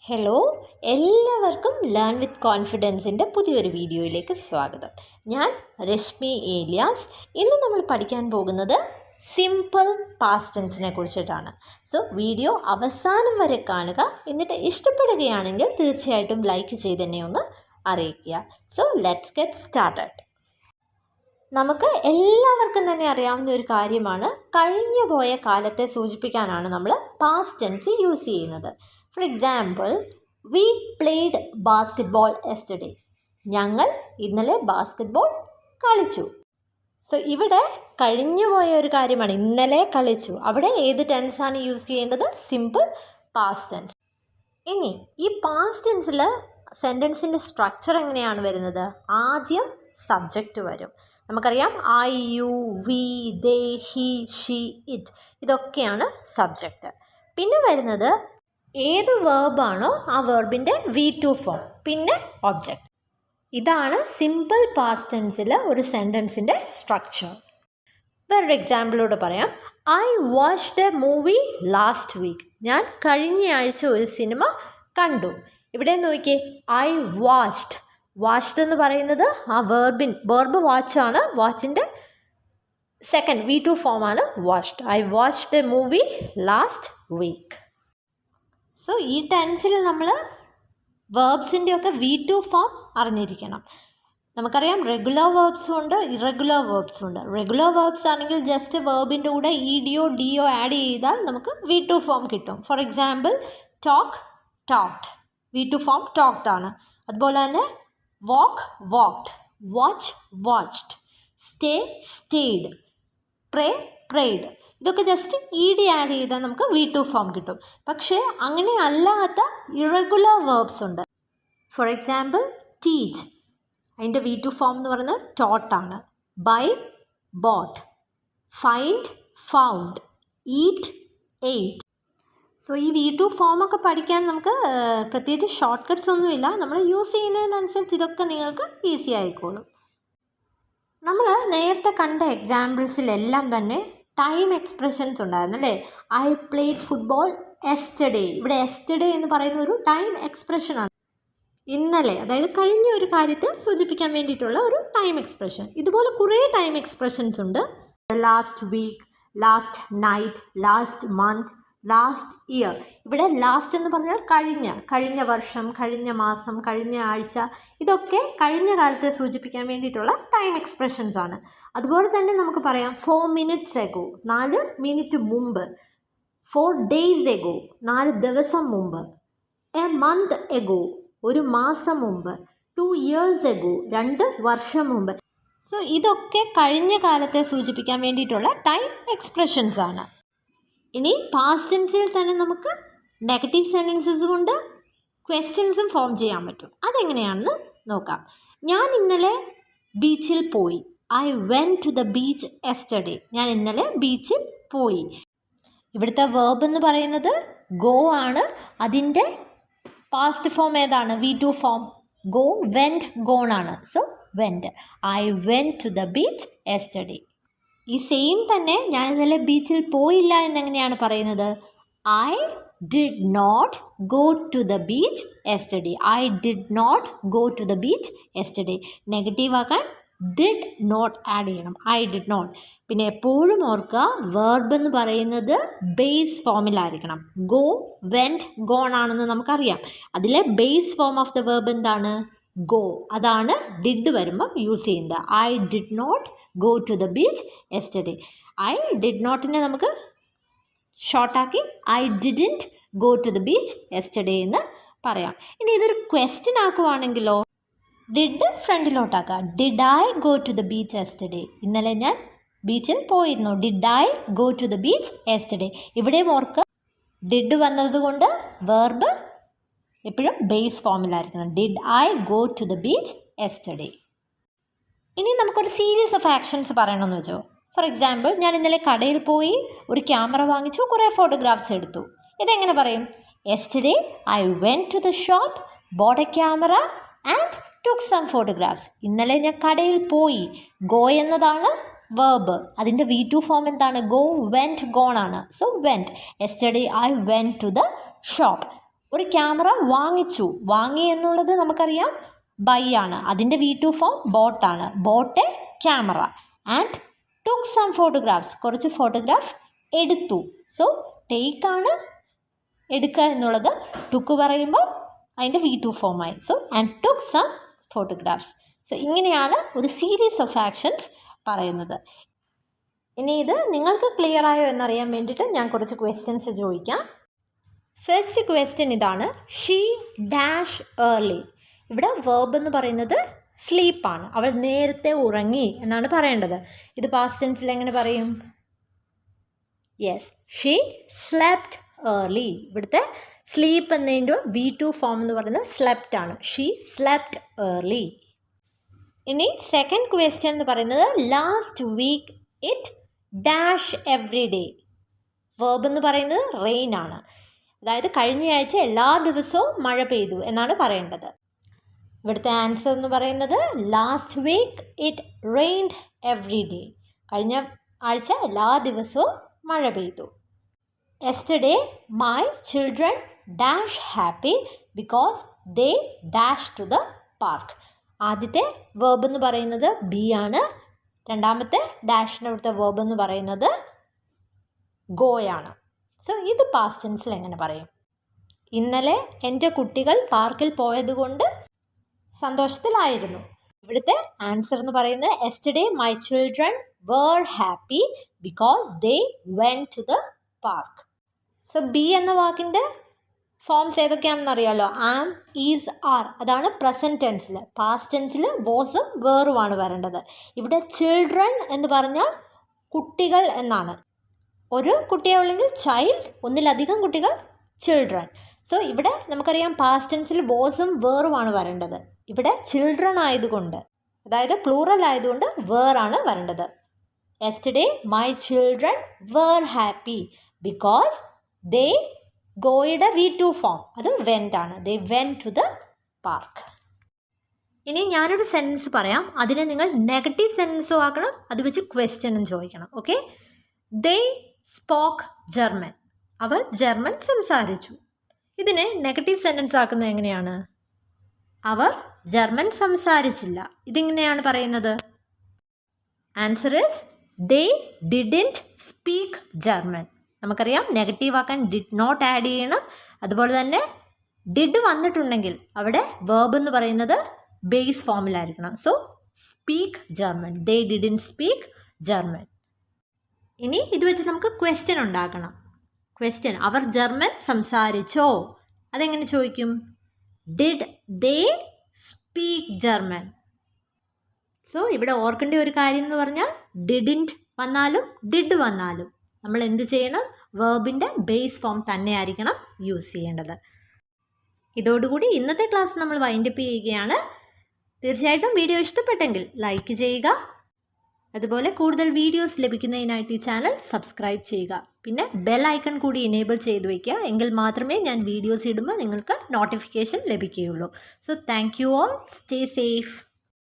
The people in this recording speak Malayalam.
ഹലോ, എല്ലാവർക്കും ലേൺ വിത്ത് കോൺഫിഡൻസിൻ്റെ പുതിയൊരു വീഡിയോയിലേക്ക് സ്വാഗതം. ഞാൻ രശ്മി ഏലിയാസ്. ഇന്ന് നമ്മൾ പഠിക്കാൻ പോകുന്നത് സിമ്പിൾ പാസ്റ്റ് ടെൻസിനെ കുറിച്ചിട്ടാണ്. സോ വീഡിയോ അവസാനം വരെ കാണുക. എന്നിട്ട് ഇഷ്ടപ്പെടുകയാണെങ്കിൽ തീർച്ചയായിട്ടും ലൈക്ക് ചെയ്ത് തന്നെ ഒന്ന് അറിയിക്കുക. So let's get started. നമുക്ക് എല്ലാവർക്കും തന്നെ അറിയാവുന്ന ഒരു കാര്യമാണ്, കഴിഞ്ഞു പോയ കാലത്തെ സൂചിപ്പിക്കാനാണ് നമ്മൾ പാസ്റ്റ് ടെൻസ് യൂസ് ചെയ്യുന്നത്. For example, we played basketball yesterday. ഞങ്ങൾ ഇന്നലെ ബാസ്കറ്റ്ബോൾ കളിച്ചു. സോ ഇവിടെ കഴിഞ്ഞു പോയ ഒരു കാര്യമാണ്, ഇന്നലെ കളിച്ചു. അവിടെ ഏത് ടെൻസാണ് യൂസ് ചെയ്യേണ്ടത്? Simple past tense. ഇനി ഈ പാസ്റ്റ് ടെൻസിൽ സെൻറ്റൻസിൻ്റെ സ്ട്രക്ചർ എങ്ങനെയാണ് വരുന്നത്? ആദ്യം സബ്ജക്റ്റ് വരും. നമുക്കറിയാം, I, you, we, they, he, she, it, ഇതൊക്കെയാണ് സബ്ജക്റ്റ്. പിന്നെ വരുന്നത് ഏത് വേർബാണോ ആ വേർബിൻ്റെ V2 ഫോം, പിന്നെ ഒബ്ജക്റ്റ്. ഇതാണ് സിമ്പിൾ പാസ്റ്റ് ടെൻസിൽ ഒരു സെൻറ്റൻസിൻ്റെ സ്ട്രക്ചർ. വേറൊരു എക്സാമ്പിളോട് പറയാം. I watched a movie last week. ഞാൻ കഴിഞ്ഞ ആഴ്ച ഒരു സിനിമ കണ്ടു. ഇവിടെ നോക്കിയേ, ഐ വാച്ച്ഡ്. വാച്ച്ഡ് എന്ന് പറയുന്നത് ആ വേർബ് വാച്ചാണ്. വാച്ചിൻ്റെ സെക്കൻഡ് V2 ഫോമാണ് watched. I watched a movie last week. So ഈ ടെൻസിൽ നമ്മൾ വേർബ്സിൻ്റെയൊക്കെ V2 ഫോം അറിഞ്ഞിരിക്കണം. നമുക്കറിയാം, റെഗുലർ വേർബ്സും ഉണ്ട്, ഇറഗുലർ വേർബ്സും ഉണ്ട്. റെഗുലർ വേർബ്സ് ആണെങ്കിൽ ജസ്റ്റ് വേർബിൻ്റെ കൂടെ EDO DO ആഡ് ചെയ്താൽ നമുക്ക് V2 ഫോം കിട്ടും. For example, talk, talked. V2 form talked ആണ്. അതുപോലെ തന്നെ walk, walked. Watch, watched. Stay, stayed. Pray, prayed. ഇതൊക്കെ ജസ്റ്റ് ED ആഡ് ചെയ്താൽ നമുക്ക് V2 ഫോം കിട്ടും. പക്ഷേ അങ്ങനെ അല്ലാത്ത ഇറഗുലർ വേർബ്സ് ഉണ്ട്. For example, teach. അതിൻ്റെ V2 ഫോം എന്ന് പറയുന്നത് ടോട്ടാണ്. Buy, bought. Find, found. Eat, ate. So ഈ V2 ഫോമൊക്കെ പഠിക്കാൻ നമുക്ക് പ്രത്യേകിച്ച് ഷോർട്ട് കട്ട്സ് ഒന്നുമില്ല. നമ്മൾ യൂസ് ചെയ്യുന്നതിനനുസരിച്ച് ഇതൊക്കെ നിങ്ങൾക്ക് ഈസി ആയിക്കോളും. നമ്മൾ നേരത്തെ കണ്ട എക്സാമ്പിൾസിലെല്ലാം തന്നെ ടൈം എക്സ്പ്രഷൻസ് ഉണ്ടായിരുന്നു അല്ലേ? I played football yesterday. ഇവിടെ യെസ്റ്റർഡേ എന്ന് പറയുന്ന ഒരു ടൈം എക്സ്പ്രഷനാണ്. ഇന്നലെ, അതായത് കഴിഞ്ഞ ഒരു കാര്യത്തെ സൂചിപ്പിക്കാൻ വേണ്ടിയിട്ടുള്ള ഒരു ടൈം എക്സ്പ്രഷൻ. ഇതുപോലെ കുറേ ടൈം എക്സ്പ്രഷൻസ് ഉണ്ട്. Last week, last night, last month, last year. ഇവിടെ ലാസ്റ്റ് എന്ന് പറഞ്ഞാൽ കഴിഞ്ഞ വർഷം, കഴിഞ്ഞ മാസം, കഴിഞ്ഞ ആഴ്ച, ഇതൊക്കെ കഴിഞ്ഞ കാലത്തെ സൂചിപ്പിക്കാൻ വേണ്ടിയിട്ടുള്ള ടൈം എക്സ്പ്രഷൻസ് ആണ്. അതുപോലെ തന്നെ നമുക്ക് പറയാം 4 minutes ago, 4 മിനിറ്റ് മുമ്പ്. 4 days ago, 4 ദിവസം മുമ്പ്. എ മന്ത് ago, ഒരു മാസം മുമ്പ്. 2 years ago, 2 വർഷം മുമ്പ്. സോ ഇതൊക്കെ കഴിഞ്ഞ കാലത്തെ സൂചിപ്പിക്കാൻ വേണ്ടിയിട്ടുള്ള ടൈം എക്സ്പ്രഷൻസ് ആണ്. ഇനി പാസ്റ്റ് ടെൻസിൽ തന്നെ നമുക്ക് നെഗറ്റീവ് സെൻറ്റൻസസും ഉണ്ട്, ക്വസ്റ്റ്യൻസും ഫോം ചെയ്യാൻ പറ്റും. അതെങ്ങനെയാണെന്ന് നോക്കാം. ഞാൻ ഇന്നലെ ബീച്ചിൽ പോയി. I went to the beach yesterday. ഞാൻ ഇന്നലെ ബീച്ചിൽ പോയി. ഇവിടുത്തെ വേർബ് എന്ന് പറയുന്നത് ഗോ ആണ്. അതിൻ്റെ പാസ്റ്റ് ഫോം ഏതാണ്? V2 form. Go, went, gone ആണ്. So went. I went to the beach yesterday. ഈ സെയിം തന്നെ ഞാൻ ഇന്നലെ ബീച്ചിൽ പോയില്ല എന്നെങ്ങനെയാണ് പറയുന്നത്? I did not go to the beach yesterday. I did not go to the beach yesterday. Negative ആക്കാൻ ഡിഡ് നോട്ട് ആഡ് ചെയ്യണം. I did not. പിന്നെ എപ്പോഴും ഓർക്കുക, വേർബ് എന്ന് പറയുന്നത് ബേസ് ഫോമിലായിരിക്കണം. ഗോ, വെൻറ്റ്, ഗോൺ ആണെന്ന് നമുക്കറിയാം. അതിലെ base form of the verb എന്താണ്? ഗോ. അതാണ് ഡിഡ് വരുമ്പം യൂസ് ചെയ്യുന്നത്. I did not go to the beach yesterday. I did നോട്ടിനെ നമുക്ക് ഷോർട്ടാക്കി I didn't go to the beach yesterday എന്ന് പറയാം. ഇനി ഇതൊരു ക്വസ്റ്റ്യൻ ആക്കുവാണെങ്കിലോ, ഡിഡ് ഫ്രണ്ടിലോട്ടാക്കുക. Did I go to the beach yesterday. ഇന്നലെ ഞാൻ ബീച്ചിൽ പോയിരുന്നു. Did I go to the beach yesterday. ഇവിടെയും ഓർക്കുക, ഡിഡ് വന്നതുകൊണ്ട് വേർബ് എപ്പോഴും ബേസ് ഫോമിലായിരിക്കണം. Did I go to the beach yesterday. ഇനി നമുക്കൊരു സീരീസ് ഓഫ് ആക്ഷൻസ് പറയണമെന്ന് വെച്ചോ. ഫോർ എക്സാമ്പിൾ, ഞാൻ ഇന്നലെ കടയിൽ പോയി ഒരു ക്യാമറ വാങ്ങിച്ചു, കുറേ ഫോട്ടോഗ്രാഫ്സ് എടുത്തു. ഇതെങ്ങനെ പറയും? Yesterday I went to the shop, bought a camera and took some photographs. ഇന്നലെ ഞാൻ കടയിൽ പോയി. ഗോ എന്നതാണ് വേർബ്. അതിൻ്റെ V2 ഫോം എന്താണ്? ഗോ, വെൻറ്റ്, ഗോൺ ആണ്. So went. Yesterday I went to the shop. ഒരു ക്യാമറ വാങ്ങിച്ചു. വാങ്ങി എന്നുള്ളത് നമുക്കറിയാം ബൈ ആണ്. അതിൻ്റെ V2 ഫോം ബോട്ടാണ്. Bought a camera. And took some photographs. കുറച്ച് ഫോട്ടോഗ്രാഫ് എടുത്തു. സോ ടേക്ക് ആണ് എടുക്കുക എന്നുള്ളത്. ടുക്ക് പറയുമ്പോൾ അതിൻ്റെ V2 ഫോമായി. So and took some photographs. So ഇങ്ങനെയാണ് ഒരു സീരീസ് ഓഫ് ആക്ഷൻസ് പറയുന്നത്. ഇനി ഇത് നിങ്ങൾക്ക് ക്ലിയർ ആയോ എന്നറിയാൻ വേണ്ടിയിട്ട് ഞാൻ കുറച്ച് ക്വസ്റ്റ്യൻസ് ചോദിക്കാം. ഫസ്റ്റ് ക്വസ്റ്റ്യൻ ഇതാണ്. She dash early. ഇവിടെ വേർബ് എന്ന് പറയുന്നത് സ്ലീപ്പാണ്. അവൾ നേരത്തെ ഉറങ്ങി എന്നാണ് പറയേണ്ടത്. ഇത് പാസ്റ്റ് ടെൻസിൽ എങ്ങനെ പറയും? Yes, she slept early. ഇവിടുത്തെ സ്ലീപ്പ് എന്നതിൻ്റെ V2 ഫോം എന്ന് പറയുന്നത് സ്ലെപ്റ്റ് ആണ്. She slept early. ഇനി സെക്കൻഡ് ക്വസ്റ്റ്യൻ എന്ന് പറയുന്നത് last week it dash every day. Verb എന്ന് പറയുന്നത് റെയിൻ ആണ്. അതായത് കഴിഞ്ഞയാഴ്ച എല്ലാ ദിവസവും മഴ പെയ്തു എന്നാണ് പറയേണ്ടത്. ഇവിടുത്തെ ആൻസർ എന്ന് പറയുന്നത് last week it rained every day. കഴിഞ്ഞ ആഴ്ച എല്ലാ ദിവസവും മഴ പെയ്തു. Yesterday my children dash happy because they dash to the park. ആദ്യത്തെ വേർബ് എന്ന് പറയുന്നത് ബി ആണ്. രണ്ടാമത്തെ ഡാഷിൻ്റെ അവിടുത്തെ വേർബ് എന്ന് പറയുന്നത് ഗോയാണ്. സോ ഇത് പാസ്റ്റ് ടെൻസിൽ എങ്ങനെ പറയും? ഇന്നലെ എൻ്റെ കുട്ടികൾ പാർക്കിൽ പോയതുകൊണ്ട് സന്തോഷത്തിലായിരുന്നു. ഇവിടുത്തെ ആൻസർ എന്ന് പറയുന്നത് yesterday my children were happy because they went to the park. So be എന്ന വാക്കിൻ്റെ ഫോംസ് ഏതൊക്കെയാണെന്ന് അറിയാമല്ലോ. Am, is, are. അതാണ് പ്രസൻറ്റ് ടെൻസിൽ. പാസ്റ്റ് ടെൻസിൽ വാസും വേറുമാണ് വരേണ്ടത്. ഇവിടെ ചിൽഡ്രൻ എന്ന് പറഞ്ഞാൽ കുട്ടികൾ എന്നാണ്. ഒരു കുട്ടിയെ ഉള്ളെങ്കിൽ ചൈൽഡ്, ഒന്നിലധികം കുട്ടികൾ ചിൽഡ്രൻ. സോ ഇവിടെ നമുക്കറിയാം പാസ്റ്റ് ടെൻസിൽ വാസും വേറുമാണ് വരേണ്ടത്. ഇവിടെ ചിൽഡ്രൻ ആയതുകൊണ്ട്, അതായത് പ്ലൂറൽ ആയതുകൊണ്ട് വേറാണ് വരേണ്ടത്. Yesterday my children were happy because they ഗോയുടെ V2 ഫോം അത് വെൻറ്റ് ആണ്. They went to the park. ഇനി ഞാനൊരു സെൻറ്റൻസ് പറയാം. അതിനെ നിങ്ങൾ നെഗറ്റീവ് സെൻറ്റൻസും ആക്കണം, അത് വെച്ച് ക്വസ്റ്റ്യനും ചോദിക്കണം. ഓക്കെ? ദേ സ്പോക്ക് ജർമ്മൻ. അവർ ജർമ്മൻ സംസാരിച്ചു. ഇതിനെ നെഗറ്റീവ് സെൻറ്റൻസ് ആക്കുന്നത് എങ്ങനെയാണ്? അവർ ജർമ്മൻ സംസാരിച്ചില്ല. ഇതിങ്ങനെയാണ് പറയുന്നത്. Answer is they didn't speak German. നമുക്കറിയാം നെഗറ്റീവ് ആക്കാൻ ഡിഡ് നോട്ട് ആഡ് ചെയ്യണം. അതുപോലെ തന്നെ ഡിഡ് വന്നിട്ടുണ്ടെങ്കിൽ അവിടെ വേർബ് എന്ന് പറയുന്നത് ബേസ് ഫോമിലായിരിക്കണം. So speak German. They didn't speak German. ഇനി ഇത് വെച്ച് നമുക്ക് ക്വസ്റ്റ്യൻ ഉണ്ടാക്കണം. ക്വസ്റ്റ്യൻ, അവർ ജർമ്മൻ സംസാരിച്ചോ? അതെങ്ങനെ ചോദിക്കും? Did they speak German? So ഇവിടെ ഓർക്കേണ്ട ഒരു കാര്യം എന്ന് പറഞ്ഞാൽ ഡിഡിൻറ്റ് വന്നാലും ഡിഡ് വന്നാലും നമ്മൾ എന്ത് ചെയ്യണം? വേർബിൻ്റെ ബേസ് ഫോം തന്നെയായിരിക്കണം യൂസ് ചെയ്യേണ്ടത്. ഇതോടുകൂടി ഇന്നത്തെ ക്ലാസ് നമ്മൾ വൈൻഡപ്പ് ചെയ്യുകയാണ്. തീർച്ചയായിട്ടും വീഡിയോ ഇഷ്ടപ്പെട്ടെങ്കിൽ ലൈക്ക് ചെയ്യുക. അതുപോലെ കൂടുതൽ വീഡിയോസ് ലഭിക്കുന്നതിനായിട്ട് ഈ ചാനൽ സബ്സ്ക്രൈബ് ചെയ്യുക. പിന്നെ ബെൽ ഐക്കൺ കൂടി എനേബിൾ ചെയ്ത് വയ്ക്കുക. എങ്കിൽ മാത്രമേ ഞാൻ വീഡിയോസ് ഇടുമ്പോൾ നിങ്ങൾക്ക് നോട്ടിഫിക്കേഷൻ ലഭിക്കുകയുള്ളൂ. So thank you all. Stay safe.